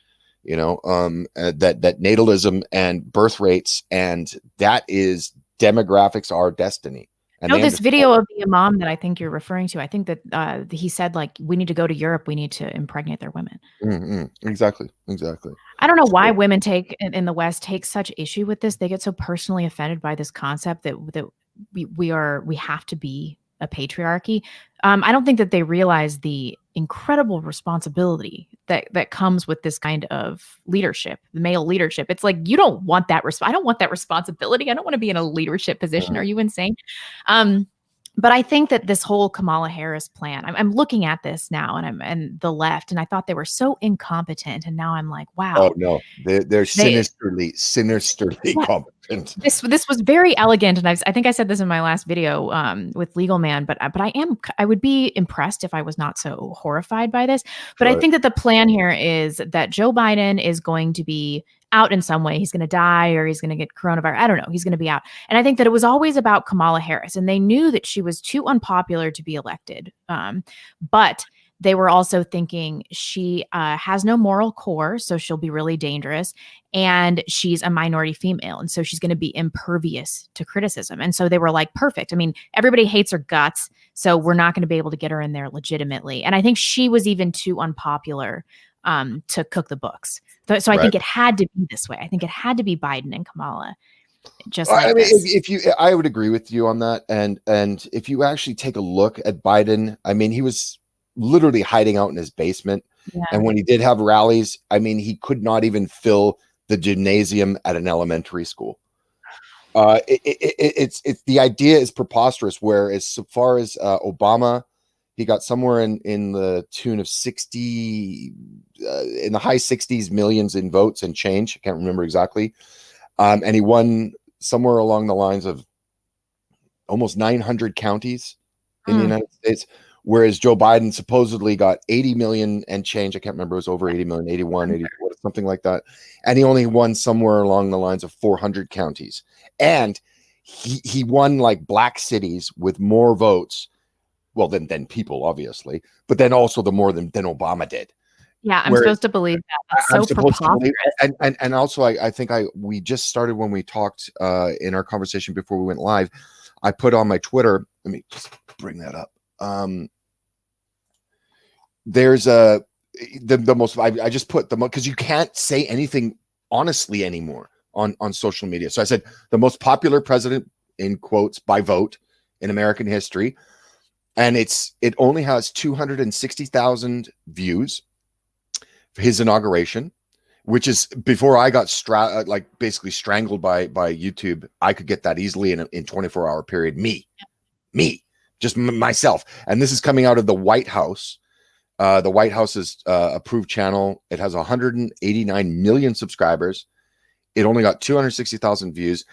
That natalism and birth rates, and that is demographics are destiny. And this video of the imam that I think you're referring to, I think that he said, like, we need to go to Europe, we need to impregnate their women. Exactly. I don't know why women in the West take such issue with this. They get so personally offended by this concept that we have to be a patriarchy. I don't think that they realize the incredible responsibility that comes with this kind of leadership, the male leadership. It's like, you don't want that. I don't want that responsibility. I don't want to be in a leadership position. Are you insane? But I think that this whole Kamala Harris plan, I'm looking at this now, and the left, and I thought they were so incompetent, and now I'm like, wow. Oh no, they're sinisterly competent. This was very elegant, and I think I said this in my last video with Legal Man, but I would be impressed if I was not so horrified by this. But I think that the plan here is that Joe Biden is going to be out in some way. He's going to die, or he's going to get coronavirus. I don't know. He's going to be out. And I think that it was always about Kamala Harris, and they knew that she was too unpopular to be elected. But they were also thinking she has no moral core, so she'll be really dangerous. And she's a minority female, and so she's going to be impervious to criticism. And so they were like, perfect. I mean, everybody hates her guts, so we're not going to be able to get her in there legitimately. And I think she was even too unpopular to cook the books. So I think it had to be this way. I think it had to be Biden and Kamala. I would agree with you on that. And if you actually take a look at Biden, I mean, he was literally hiding out in his basement. Yeah. And when he did have rallies, I mean, he could not even fill the gymnasium at an elementary school. It's the idea is preposterous. Whereas so far as Obama, he got somewhere in the tune of 60, in the high 60s millions in votes and change. I can't remember exactly. And he won somewhere along the lines of almost 900 counties in the United States. whereas Joe Biden supposedly got 80 million and change. I can't remember. It was over 80 million, 81, 84, something like that. And he only won somewhere along the lines of 400 counties. And he won like black cities with more votes, well, than people, obviously, but then also the more than Obama did. Yeah, I'm supposed to believe that. That's so preposterous. And also, I think we just started when we talked in our conversation before we went live. I put on my Twitter. Let me just bring that up. There's the most. I just put the most because you can't say anything honestly anymore on social media. So I said the most popular president in quotes by vote in American history, and it only has 260,000 views. His inauguration, which is before I got basically strangled by YouTube. I could get that easily in 24-hour period. Me, just myself. And this is coming out of the White House. The White House's approved channel. It has 189 million subscribers. It only got 260,000 views.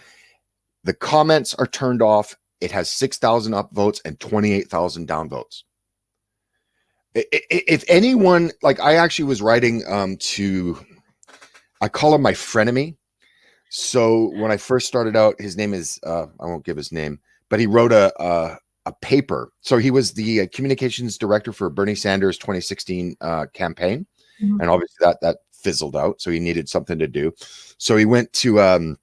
The comments are turned off. It has 6,000 upvotes and 28,000 downvotes. If anyone, like I actually was writing I call him my frenemy. So when I first started out, his name is, I won't give his name, but he wrote a paper. So he was the communications director for Bernie Sanders' 2016 campaign. Mm-hmm. And obviously that fizzled out. So he needed something to do. So he went to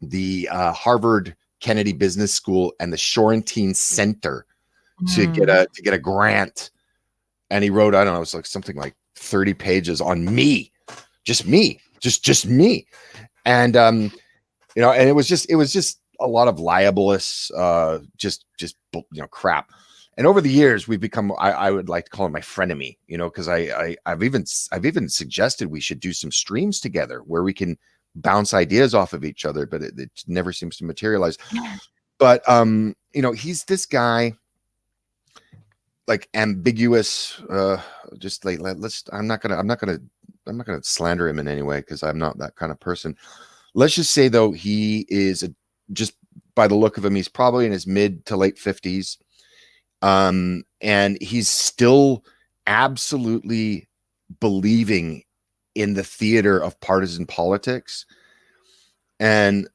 the Harvard Kennedy Business School and the Shorenstein Center to get a grant. And he wrote, I don't know, it was like something like 30 pages on me, just me. And, and it was just a lot of libelous, crap. And over the years we've become, I would like to call him my frenemy, cause I've even suggested we should do some streams together where we can bounce ideas off of each other, but it never seems to materialize. But, he's this guy, like ambiguous, just like I'm not gonna slander him in any way because I'm not that kind of person. Let's just say though he is just by the look of him, he's probably in his mid to late 50s, and he's still absolutely believing in the theater of partisan politics. And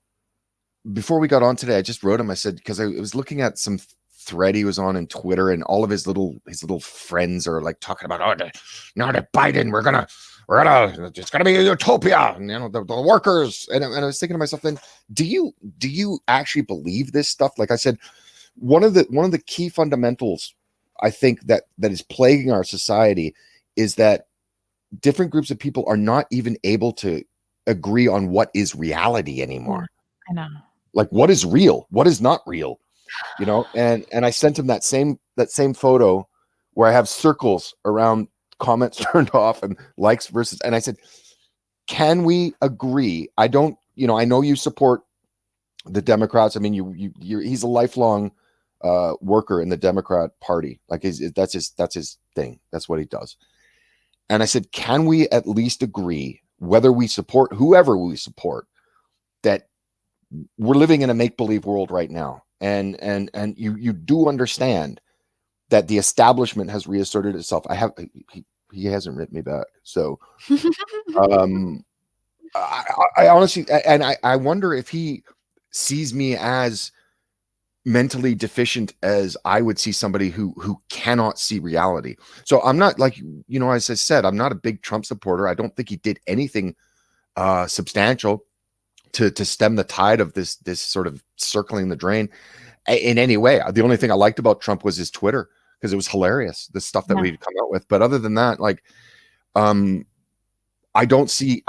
before we got on today, I just wrote him. I said because I was looking at some thread he was on in Twitter, and all of his little friends are like talking about, now that Biden, it's gonna be a utopia, and the workers. And I was thinking to myself, then do you actually believe this stuff? Like I said, one of the key fundamentals I think that is plaguing our society is that different groups of people are not even able to agree on what is reality anymore. I know. Like what is real, what is not real. And I sent him that same photo where I have circles around comments turned off and likes versus, and I said, can we agree? I know you support the Democrats. I mean, he's a lifelong worker in the Democrat Party. Like that's his thing. That's what he does. And I said, can we at least agree, whether we support whoever we support, that we're living in a make-believe world right now? And you do understand that the establishment has reasserted itself. He hasn't written me back. So I honestly, and I wonder if he sees me as mentally deficient as I would see somebody who cannot see reality. So I'm not like, as I said, I'm not a big Trump supporter. I don't think he did anything substantial to stem the tide of this sort of circling the drain in any way. The only thing I liked about Trump was his Twitter, because it was hilarious, the stuff that we'd come out with. But other than that, like, I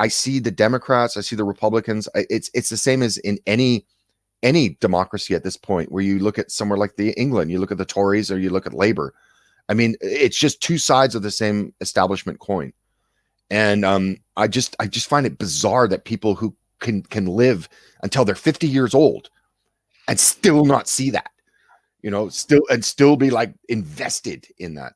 see the Democrats, I see the Republicans. It's the same as in any democracy at this point, where you look at somewhere like England, you look at the Tories or you look at Labor. I mean, it's just two sides of the same establishment coin. And I just find it bizarre that people who can live until they're 50 years old and still not see that, still be like invested in that.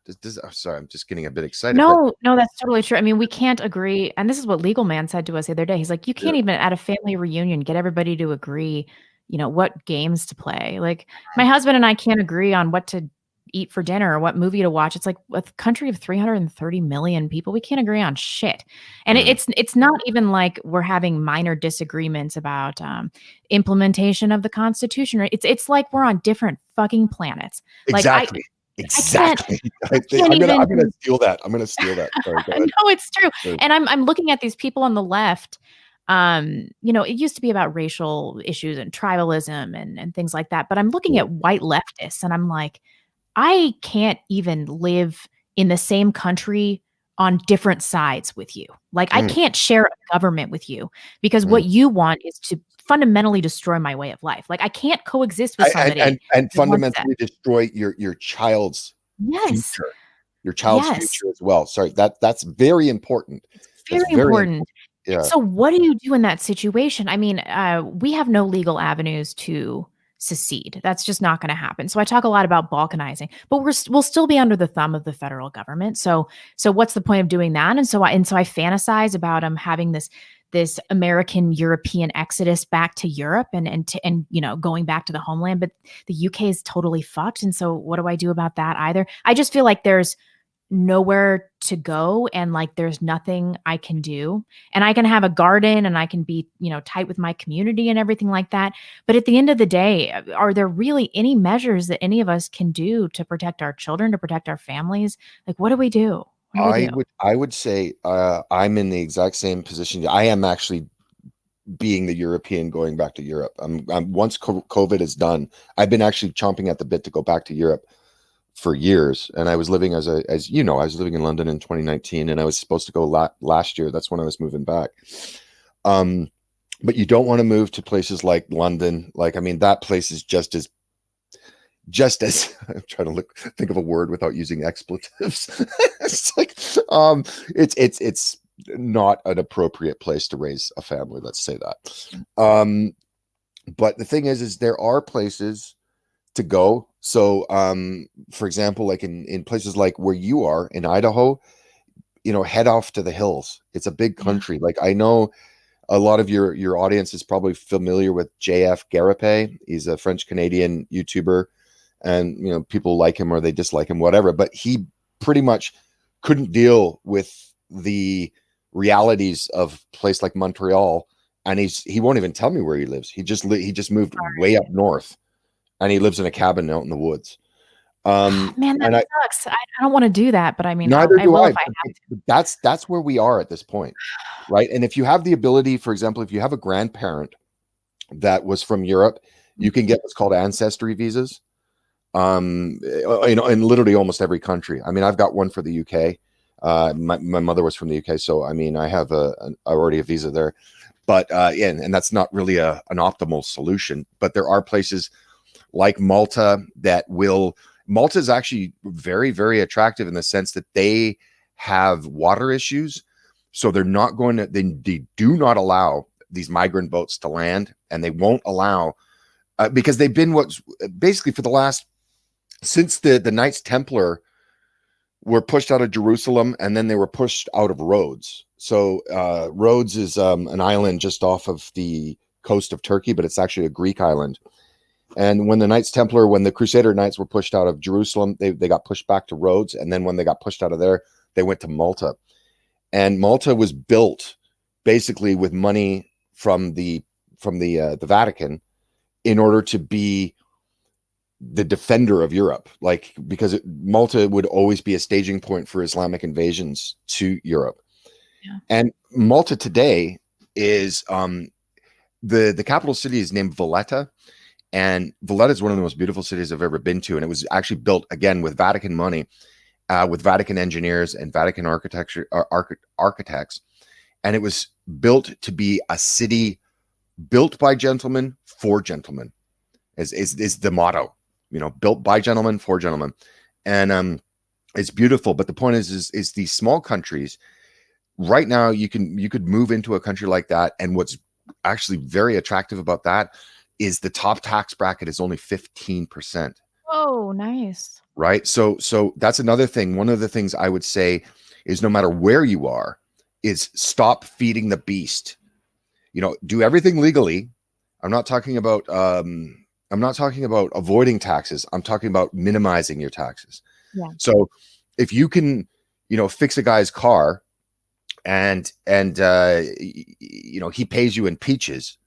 Sorry, I'm just getting a bit excited. No, that's totally true. I mean, we can't agree. And this is what Legal Man said to us the other day. He's like, you can't even at a family reunion get everybody to agree, what games to play. Like my husband and I can't agree on what to eat for dinner or what movie to watch. It's like a country of 330 million people. We can't agree on shit. And Mm. it's not even like we're having minor disagreements about implementation of the Constitution. Right? It's like we're on different fucking planets. Like Exactly. I can't Exactly. I can't even. I'm gonna steal that. I'm gonna steal that. Sorry, go ahead. No, it's true. Sorry. And I'm looking at these people on the left. It used to be about racial issues and tribalism and things like that. But I'm looking Yeah. at white leftists and I'm like, I can't even live in the same country on different sides with you. Like, I Mm, can't share a government with you because mm. what you want is to fundamentally destroy my way of life. Like, I can't coexist with somebody And that wants that. fundamentally destroy your child's Yes. future, Yes. as well. Sorry, that's very important. It's That's very very important. important. And Yeah. so what do you do in that situation? I mean, we have no legal avenues to secede. That's just not going to happen. So I talk a lot about balkanizing, but we'll still be under the thumb of the federal government. So what's the point of doing that? And so I fantasize about having this American European exodus back to Europe and going back to the homeland. But the UK is totally fucked. And so what do I do about that either? I just feel like there's nowhere to go and like there's nothing I can do. And I can have a garden and I can be, tight with my community and everything like that. But at the end of the day, are there really any measures that any of us can do to protect our children, to protect our families? Like, what do we do? What do we do? I would say I'm in the exact same position. I am actually being the European going back to Europe. I'm once COVID is done, I've been actually chomping at the bit to go back to Europe for years. And I was living I was living in London in 2019 and I was supposed to go last year. That's when I was moving back. But you don't want to move to places like London. Like, I mean, that place is just as I'm trying to think of a word without using expletives. It's like, it's not an appropriate place to raise a family. Let's say that. But the thing is there are places to go. So, for example, like in places like where you are in Idaho, head off to the hills. It's a big country. Like, I know a lot of your audience is probably familiar with JF Garape. He's a French Canadian YouTuber, and people like him or they dislike him, whatever. But he pretty much couldn't deal with the realities of a place like Montreal, and he won't even tell me where he lives. He just moved way up north. And he lives in a cabin out in the woods. Man, that sucks. I don't want to do that, but I mean, Neither I do will I. if I have to. That's where we are at this point, right? And if you have the ability, for example, if you have a grandparent that was from Europe, you can get what's called ancestry visas. In literally almost every country. I mean, I've got one for the UK. My mother was from the UK, so I mean, I have already a visa there. But and that's not really an optimal solution. But there are places like Malta Malta is actually very, very attractive in the sense that they have water issues. So they do not allow these migrant boats to land, and they won't allow, because they've been what's basically since the Knights Templar were pushed out of Jerusalem, and then they were pushed out of Rhodes. So Rhodes is an island just off of the coast of Turkey, but it's actually a Greek island. And when the Crusader Knights were pushed out of Jerusalem, they got pushed back to Rhodes. And then when they got pushed out of there, they went to Malta. And Malta was built basically with money from the Vatican in order to be the defender of Europe, like, because Malta would always be a staging point for Islamic invasions to Europe. Yeah. And Malta today is the capital city is named Valletta. And Valletta is one of the most beautiful cities I've ever been to. And it was actually built, again, with Vatican money, with Vatican engineers and Vatican architects. And it was built to be a city built by gentlemen for gentlemen, is the motto, built by gentlemen for gentlemen. And it's beautiful. But the point is these small countries, right now, you could move into a country like that. And what's actually very attractive about that is the top tax bracket is only 15%. Oh, nice. Right. So that's another thing. One of the things I would say is, no matter where you are, is stop feeding the beast. Do everything legally. I'm not talking about I'm not talking about avoiding taxes. I'm talking about minimizing your taxes. Yeah. So if you can, fix a guy's car and he pays you in peaches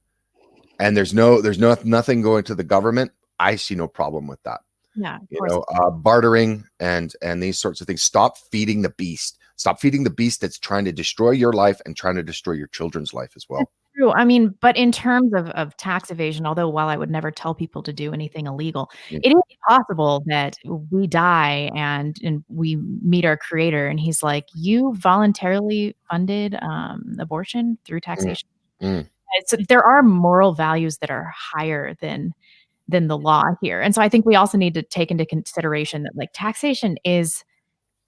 and there's nothing going to the government, I see no problem with that. Yeah, of course. Bartering and these sorts of things. Stop feeding the beast. Stop feeding the beast that's trying to destroy your life and trying to destroy your children's life as well. True. I mean, but in terms of tax evasion, although while I would never tell people to do anything illegal, Mm. it is possible that we die and we meet our creator and he's like, "You voluntarily funded abortion through Mm. taxation." Mm. So there are moral values that are higher than the law here. And so I think we also need to take into consideration that like taxation is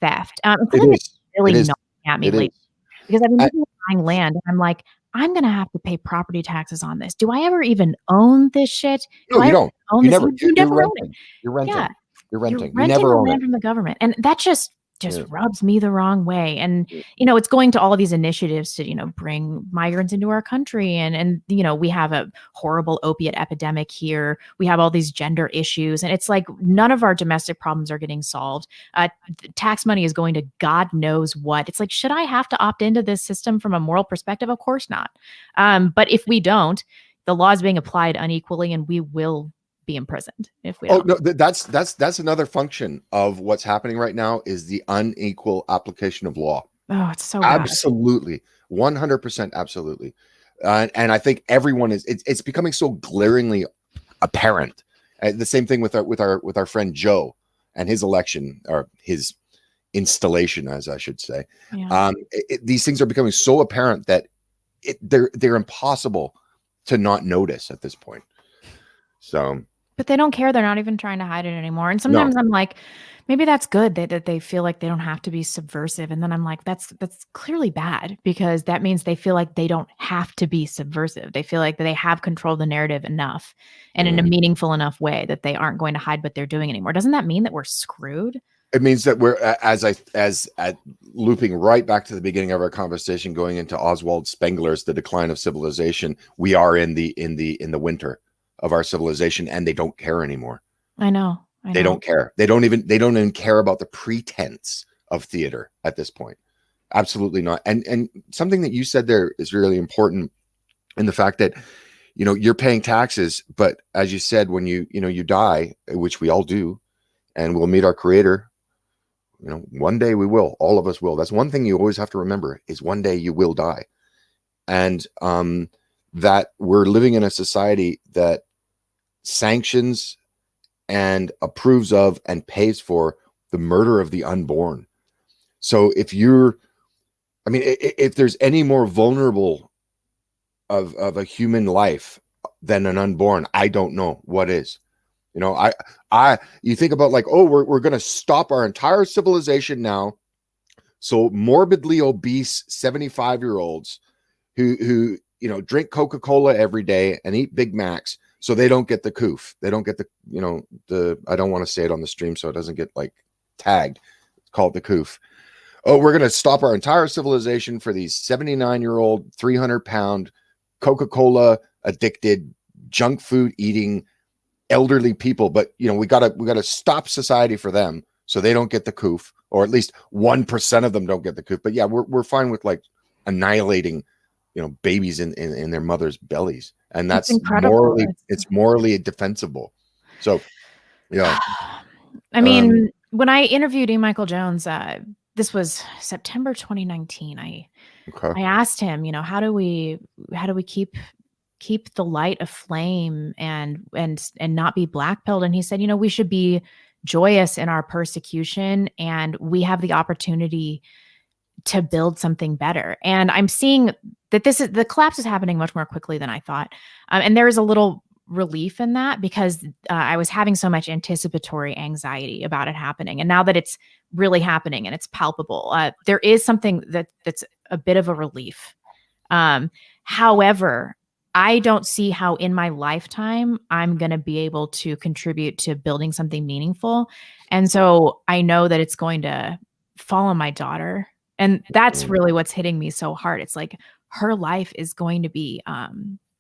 theft. It Something that's is. really It is. gnawing at me It is. lately because I've been I, looking at buying land and I'm like, I'm gonna have to pay property taxes on this. Do I ever even own this shit? no, Do I you ever don't. own You this? never. You You're never own it. renting. You're Yeah. renting. You're You're renting. You renting the never own land it. from the government, and that just Yeah. rubs me the wrong way, and, it's going to all of these initiatives to, bring migrants into our country, and, we have a horrible opiate epidemic here. We have all these gender issues, and it's like none of our domestic problems are getting solved. Tax money is going to God knows what. It's like, should I have to opt into this system from a moral perspective? Of course not. But if we don't, the law is being applied unequally, and we will be imprisoned if we Oh don't. no, that's another function of what's happening right now is the unequal application of law. Oh, it's so bad. Absolutely, 100%, absolutely. And I think everyone is. It's becoming so glaringly apparent. The same thing with our friend Joe and his election or his installation, as I should say. Yeah. These things are becoming so apparent that they're impossible to not notice at this point. So. But they don't care. They're not even trying to hide it anymore. And No. sometimes I'm like, maybe that's good that they feel like they don't have to be subversive. And then I'm like, that's clearly bad because that means they feel like they don't have to be subversive. They feel like they have controlled the narrative enough and in a meaningful enough way that they aren't going to hide what they're doing anymore. Doesn't that mean that we're screwed? It means that we're as looping right back to the beginning of our conversation, going into Oswald Spengler's The Decline of Civilization. We are in the winter of our civilization, and they don't care anymore. I know. They don't care. They don't even care about the pretense of theater at this point. Absolutely not. And something that you said there is really important in the fact that you're paying taxes, but as you said, when you die, which we all do, and we'll meet our creator. One day we will. All of us will. That's one thing you always have to remember is one day you will die, and that we're living in a society that sanctions and approves of and pays for the murder of the unborn. So if there's any more vulnerable of a human life than an unborn, I don't know what is. You think about like, oh, we're going to stop our entire civilization now. So morbidly obese 75-year-olds who drink Coca-Cola every day and eat Big Macs, so they don't get the coof. They don't get the I don't want to say it on the stream so it doesn't get like tagged. It's called the coof. Oh, we're going to stop our entire civilization for these 79-year-old, 300-pound Coca-Cola addicted, junk food eating elderly people, but we gotta stop society for them so they don't get the coof, or at least 1% of them don't get the coof. But yeah, we're fine with like annihilating babies in their mothers' bellies, and that's morally defensible. So yeah. I mean, when I interviewed E. Michael Jones, this was September 2019. I asked him, how do we keep the light aflame and not be blackpilled? And he said, we should be joyous in our persecution, and we have the opportunity to build something better. And I'm seeing that the collapse is happening much more quickly than I thought. And there is a little relief in that because I was having so much anticipatory anxiety about it happening. And now that it's really happening and it's palpable, there is something that's a bit of a relief. However, I don't see how in my lifetime I'm going to be able to contribute to building something meaningful. And so I know that it's going to fall on my daughter. And that's really what's hitting me so hard. It's like her life is going to be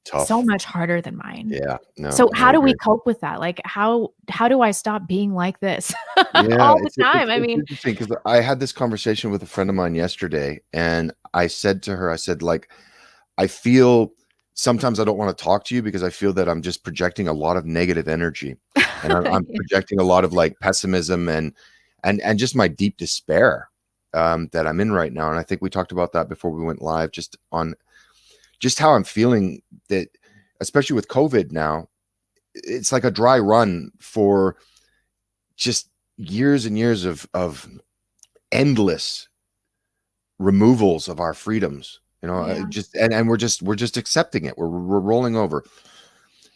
so Tough. much harder than mine. Yeah, no, So I how do we agree. cope with that? Like, how do I stop being like this Yeah, all the time? I it's mean, interesting because I had this conversation with a friend of mine yesterday, and I said to her, I said, like, I feel sometimes I don't want to talk to you because I feel that I'm just projecting a lot of negative energy, and I'm yeah. projecting a lot of like pessimism and just my deep despair that I'm in right now. And I think we talked about that before we went live, just on just how I'm feeling that, especially with COVID now, it's like a dry run for just years and years of endless removals of our freedoms. Yeah. Just and we're just accepting it. We're rolling over.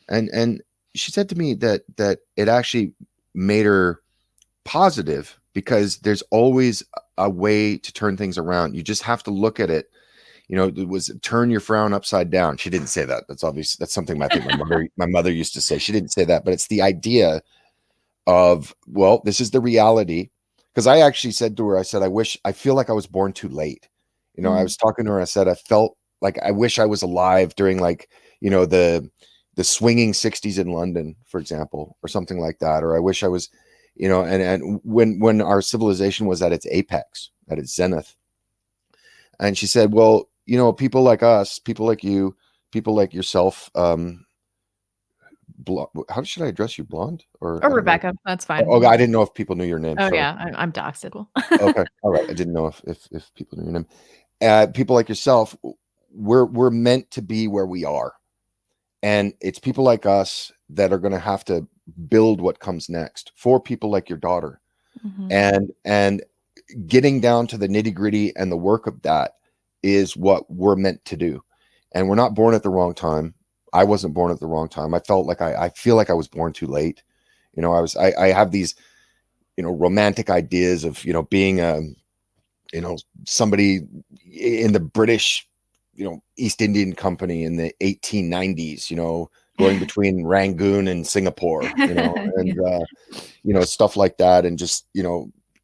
And she said to me that it actually made her positive because there's always a way to turn things around. You just have to look at it. It was turn your frown upside down. She didn't say that. That's obvious. That's something I think my mother used to say. She didn't say that, but it's the idea of, well, this is the reality. Because I actually said to her, I said, I feel like I was born too late. I Mm. was talking to her. I said, I felt like I wish I was alive during like, the swinging 60s in London, for example, or something like that. Or I wish I was, and when our civilization was at its apex, at its zenith. And she said, well, people like us, people like you, people like yourself, how should I address you? Blonde? Or Or I don't know. Rebecca, that's Oh, fine. I didn't know if people knew your name. Oh Sorry. yeah, I'm doxed. Okay. All right. I didn't know if people knew your name. People like yourself, we're meant to be where we are. And it's people like us that are going to have to build what comes next for people like your daughter. Mhm. And getting down to the nitty-gritty and the work of that is what we're meant to do. And we're not born at the wrong time. I wasn't born at the wrong time. I felt like I feel like I was born too late. I have these, romantic ideas of, being somebody in the British, East Indian Company in the 1890s, going between Rangoon and Singapore, Yeah. and stuff like that, and just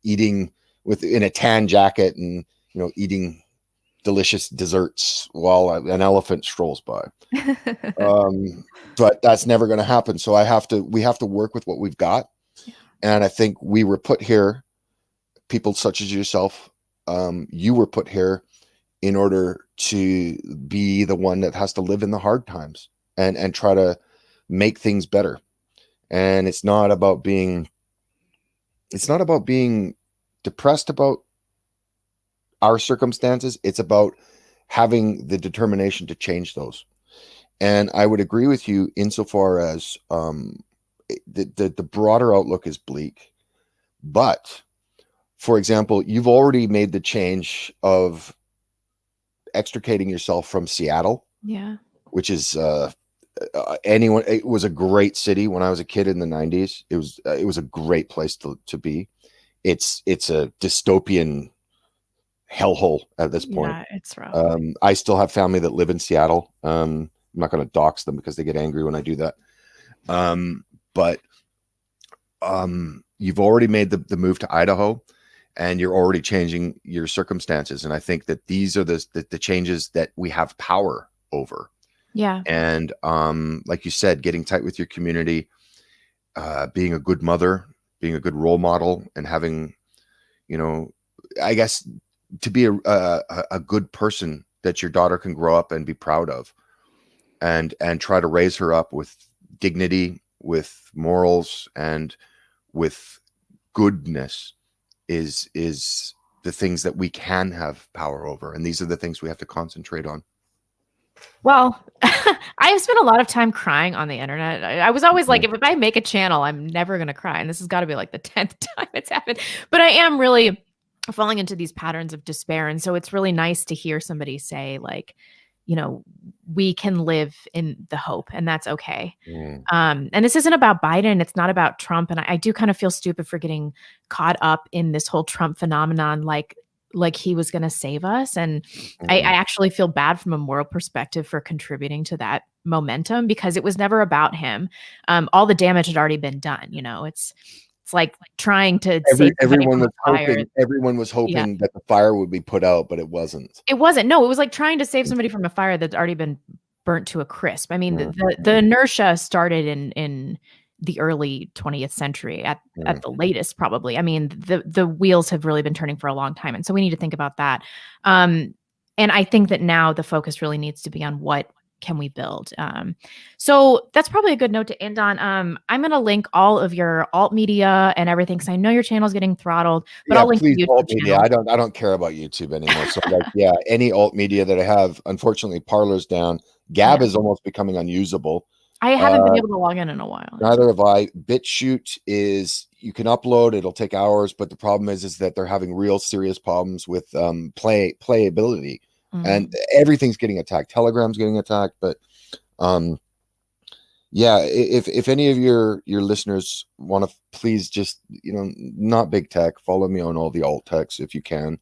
eating in a tan jacket and eating delicious desserts while an elephant strolls by. But that's never going to happen. So we have to work with what we've got. Yeah. And I think we were put here, people such as yourself, you were put here in order to be the one that has to live in the hard times and try to make things better. And it's not about being depressed about our circumstances. It's about having the determination to change those. And I would agree with you insofar as the broader outlook is bleak. But for example, you've already made the change of extricating yourself from Seattle, Yeah. which is anyone. It was a great city when I was a kid in the 90s. It was a great place to be. It's a dystopian hellhole at this point. Yeah, it's rough. I still have family that live in Seattle. I'm not going to dox them because they get angry when I do that. But you've already made the move to Idaho, and you're already changing your circumstances. And I think that these are the changes that we have power over. Yeah. And like you said, getting tight with your community, being a good mother, being a good role model, and having, I guess, to be a good person that your daughter can grow up and be proud of, and try to raise her up with dignity, with morals, and with goodness is the things that we can have power over. And these are the things we have to concentrate on. Well, I've spent a lot of time crying on the internet. I was always like, if I make a channel, I'm never going to cry. And this has got to be like the 10th time it's happened. But I am really falling into these patterns of despair. And so it's really nice to hear somebody say, like, we can live in the hope, and that's okay. Mm. And this isn't about Biden. It's not about Trump. And I do kind of feel stupid for getting caught up in this whole Trump phenomenon, like he was going to save us. And I actually feel bad from a moral perspective for contributing to that momentum, because it was never about him. All the damage had already been done. It's like trying to save somebody Everyone from a was fire. hoping. Everyone was Yeah. hoping that the fire would be put out, but it wasn't. It wasn't. No, it was like trying to save somebody from a fire that's already been burnt to a crisp. I mean, Mm, the inertia started in the early 20th century at mm. the latest, probably. I mean, the wheels have really been turning for a long time, and so we need to think about that. Um, and I think that now the focus really needs to be on what can we build. So that's probably a good note to end on. I'm going to link all of your alt media and everything because I know your channel is getting throttled, but Yeah, I'll link please your alt YouTube media. channel. I don't care about YouTube anymore. So like, yeah, any alt media that I have, unfortunately, Parler's down. Gab Yeah, is almost becoming unusable. I haven't been Uh, able to log in a while. Yeah. Neither have I. BitChute is you can upload, it'll take hours, but the problem is that they're having real serious problems with playability, and Mm. everything's getting attacked. Telegram's getting attacked, but um yeah, if any of your listeners want to please just, not big tech, follow me on all the alt techs if you can.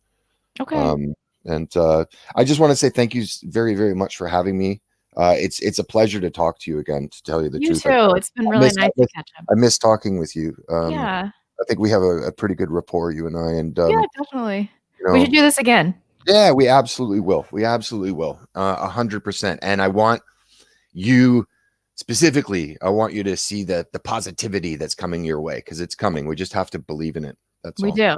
Okay. Um and I just want to say thank you very, very much for having me. It's a pleasure to talk to you again, to tell you the You truth. too. It's been I really miss I nice to miss catch up. I miss talking with you. Yeah. I think we have a pretty good rapport, you and I, and Yeah, definitely. you We should know, do this again. yeah, we absolutely will. We absolutely will. 100%. And I want you specifically, I want you to see the positivity that's coming your way, because it's coming. We just have to believe in it. That's We all. do.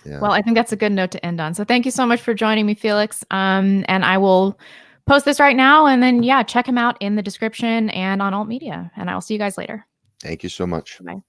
Yeah. Well, I think that's a good note to end on. So thank you so much for joining me, Felix. And I will post this right now and then, yeah, check him out in the description and on alt media. And I will see you guys later. Thank you so much. Bye.